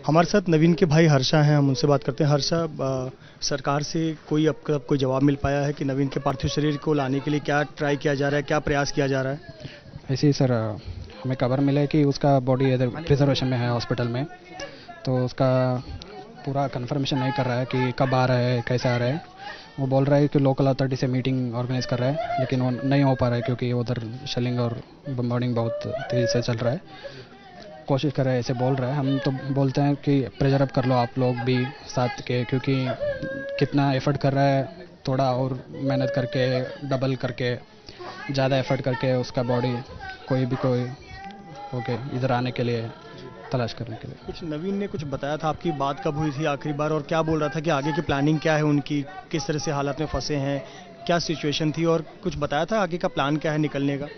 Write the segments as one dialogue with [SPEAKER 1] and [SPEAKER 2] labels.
[SPEAKER 1] हमारे साथ नवीन के भाई हर्षा हैं, हम उनसे बात करते हैं। हर्षा, सरकार से कोई अब तक कोई जवाब मिल पाया है कि नवीन के पार्थिव शरीर को लाने के लिए क्या ट्राई किया जा रहा है, क्या प्रयास किया जा रहा है?
[SPEAKER 2] ऐसे ही सर, हमें खबर मिला है कि उसका बॉडी इधर प्रिजर्वेशन में है हॉस्पिटल में। तो उसका पूरा कंफर्मेशन नहीं कर रहा है कि कब आ रहा है, कैसे आ रहा है। वो बोल रहा है कि लोकल अथॉरिटी से मीटिंग ऑर्गेनाइज कर रहा है, लेकिन वो नहीं हो पा रहा है क्योंकि उधर शेलिंग और बम्बार्डिंग बहुत तेज़ी से चल रहा है। कोशिश कर रहे हैं, ऐसे बोल रहा है। हम तो बोलते हैं कि प्रेशर अप कर लो आप लोग भी साथ के, क्योंकि कितना एफर्ट कर रहा है, थोड़ा और मेहनत करके, डबल करके, ज़्यादा एफर्ट करके उसका बॉडी कोई ओके इधर आने के लिए, तलाश करने के लिए।
[SPEAKER 1] कुछ नवीन ने कुछ बताया था, आपकी बात कब हुई थी आखिरी बार, और क्या बोल रहा था कि आगे की प्लानिंग क्या है उनकी, किस तरह से हालात में फंसे हैं, क्या सिचुएशन थी, और कुछ बताया था आगे का प्लान क्या है निकलने का?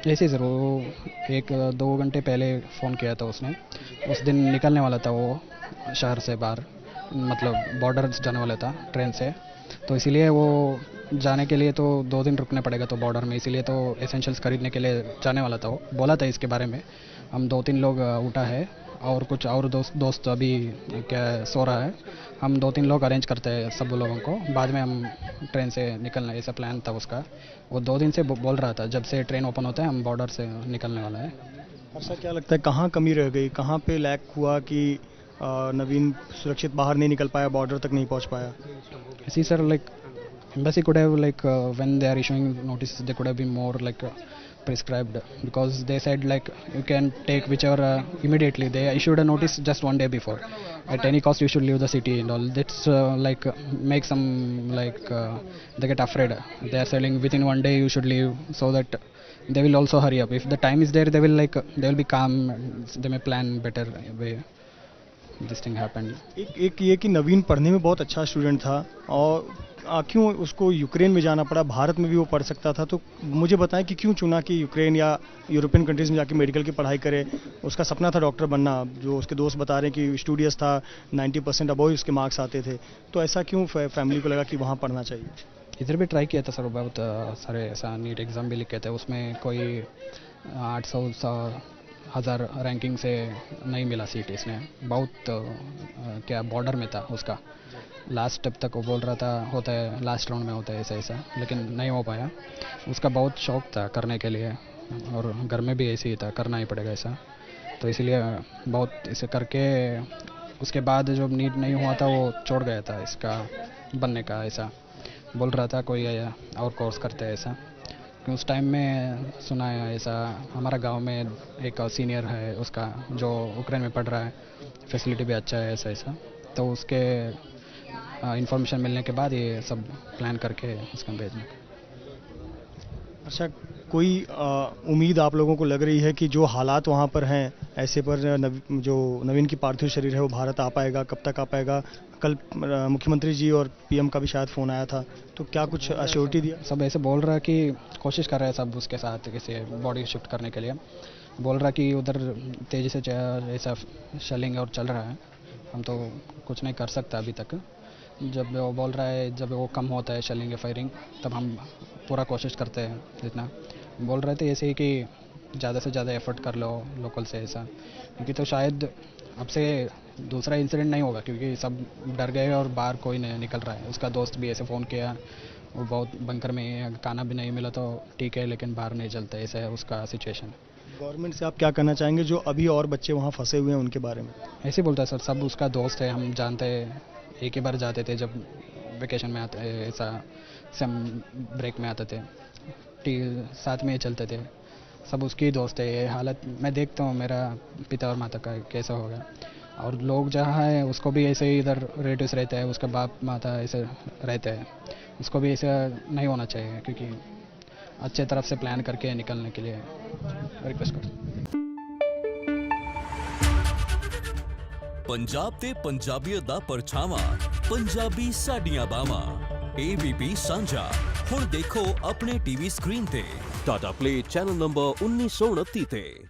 [SPEAKER 2] ऐसे ही सर, वो 1-2 घंटे पहले फ़ोन किया था उसने। उस दिन निकलने वाला था वो शहर से बाहर, मतलब बॉर्डर जाने वाला था ट्रेन से। तो इसीलिए वो जाने के लिए तो 2 दिन रुकने पड़ेगा तो बॉर्डर में, इसीलिए तो एसेंशियल्स खरीदने के लिए जाने वाला था। वो बोला था इसके बारे में। हम 2-3 लोग उठा है, और कुछ और दोस्त अभी क्या सो रहा है। हम 2-3 लोग अरेंज करते हैं सब लोगों को, बाद में हम ट्रेन से निकलना, ऐसा प्लान था उसका। वो 2 दिन से बोल रहा था, जब से ट्रेन ओपन होता है हम बॉर्डर से निकलने वाला है।
[SPEAKER 1] अच्छा, क्या लगता है कहाँ कमी रह गई, कहाँ पे लैक हुआ कि नवीन सुरक्षित बाहर नहीं निकल पाया, बॉर्डर तक नहीं पहुंच पाया?
[SPEAKER 2] See sir, like embassy could have when they are issuing notices, they could have been more prescribed, because they said you can take whichever immediately. They issued a notice just 1 day before. At any cost you should leave the city and all. That's make some they get afraid. They are saying within 1 day you should leave, so that they will also hurry up. If the time is there, they will be calm. They may plan better way. This thing happened.
[SPEAKER 1] एक ये कि नवीन पढ़ने में बहुत अच्छा student था, और क्यों उसको यूक्रेन में जाना पड़ा? भारत में भी वो पढ़ सकता था। तो मुझे बताएं कि क्यों चुना कि यूक्रेन या यूरोपियन कंट्रीज़ में जाके मेडिकल की पढ़ाई करे? उसका सपना था डॉक्टर बनना, जो उसके दोस्त बता रहे हैं कि स्टूडियस था, 90% अबव उसके मार्क्स आते थे। तो ऐसा क्यों फैमिली को लगा कि वहाँ पढ़ना चाहिए?
[SPEAKER 2] इधर भी ट्राई किया था सर, बहुत सारे ऐसा नीट एग्ज़ाम भी लिखे थे। उसमें कोई 800-1000 रैंकिंग से नहीं मिला सीट। इसने बहुत क्या बॉर्डर में था उसका, लास्ट स्टेप तक वो बोल रहा था होता है, लास्ट राउंड में होता है ऐसा, लेकिन नहीं हो पाया। उसका बहुत शौक था करने के लिए, और घर में भी ऐसे ही था, करना ही पड़ेगा ऐसा। तो इसीलिए बहुत इसे करके उसके बाद जब नीट नहीं हुआ था वो छोड़ गया था इसका बनने का। ऐसा बोल रहा था कोई और कोर्स करते हैं ऐसा। उस टाइम में सुना है ऐसा, हमारा गांव में एक सीनियर है उसका जो यूक्रेन में पढ़ रहा है, फैसिलिटी भी अच्छा है ऐसा। तो उसके इंफॉर्मेशन मिलने के बाद ये सब प्लान करके उसका भेजने का।
[SPEAKER 1] अच्छा, कोई उम्मीद आप लोगों को लग रही है कि जो हालात वहाँ पर हैं, ऐसे पर जो नवीन की पार्थिव शरीर है वो भारत आ पाएगा? कब तक आ पाएगा? कल मुख्यमंत्री जी और पीएम का भी शायद फ़ोन आया था, तो क्या कुछ अश्योरिटी दिया?
[SPEAKER 2] सब ऐसे बोल रहा है कि कोशिश कर रहे हैं सब उसके साथ किसी बॉडी शिफ्ट करने के लिए। बोल रहा कि उधर तेज़ी से ऐसा शेलिंग और चल रहा है, हम तो कुछ नहीं कर सकता अभी तक। जब वो बोल रहा है जब वो कम होता है शेलिंग या फायरिंग, तब हम पूरा कोशिश करते हैं जितना। बोल रहे थे ऐसे ही कि ज़्यादा से ज़्यादा एफर्ट कर लो लोकल से ऐसा, क्योंकि तो शायद अब से दूसरा इंसिडेंट नहीं होगा, क्योंकि सब डर गए और बाहर कोई नहीं निकल रहा है। उसका दोस्त भी ऐसे फ़ोन किया, वो बहुत बंकर में है, खाना भी नहीं मिला तो ठीक है, लेकिन बाहर नहीं चलता, ऐसा है उसका सिचुएशन।
[SPEAKER 1] गवर्नमेंट से आप क्या कहना चाहेंगे जो अभी और बच्चे वहाँ फंसे हुए हैं उनके बारे में?
[SPEAKER 2] ऐसे बोलता है सर, सब उसका दोस्त है, हम जानते हैं। एक ही बार जाते थे जब वेकेशन में आते, ऐसा सम ब्रेक में आते थे, साथ में ही चलते थे, सब उसकी दोस्त है। ये हालत मैं देखता हूँ मेरा पिता और माता का कैसा होगा, और लोग जहाँ है उसको भी ऐसे ही इधर रिलेटिव्स रहते हैं, उसका बाप माता ऐसे रहते हैं, उसको भी ऐसा नहीं होना चाहिए, क्योंकि अच्छे तरफ से प्लान करके निकलने के लिए रिक्वेस्ट करता हूँ।
[SPEAKER 3] पंजाब ते पंजाबियत दा परछावां, पंजाबी साडियां बावां। ABP सांझा हुण देखो अपने टीवी स्क्रीन ते टाटा प्ले चैनल नंबर 1929 ते।